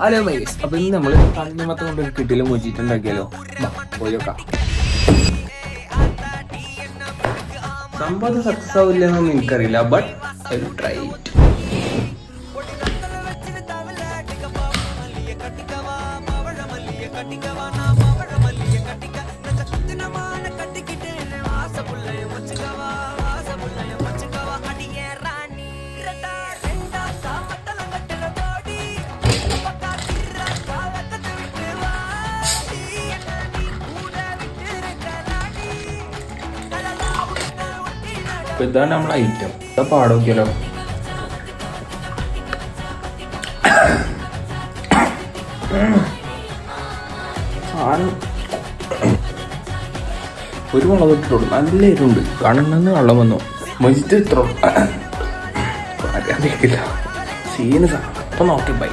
Hello mice, അപ്പൊ ഇന്ന് നമ്മൾ തണ്ണിമത്തം കൊണ്ട് ഒരു കിട്ടിലും മുച്ചിട്ടുണ്ടാക്കിയാലോ? പോയി നോക്കാം. സംഭവം സക്സസ് ആവില്ല എന്നൊന്നും എനിക്കറിയില്ല, but I will try it. ഇതാണ് നമ്മളെ ഐറ്റം. ഇതാ പാടോക്കിയാലോ. ഒരു മുളക് ഇട്ടിട്ടുള്ളൂ, നല്ല എരുണ്ട്. കണ്ണെന്ന് വെള്ളം വന്നു. മജിറ്റ് ഇത്ര അറിയാൻ കേൾക്കില്ല. സീന് സാധനം. അപ്പൊ നോക്കി ബൈ.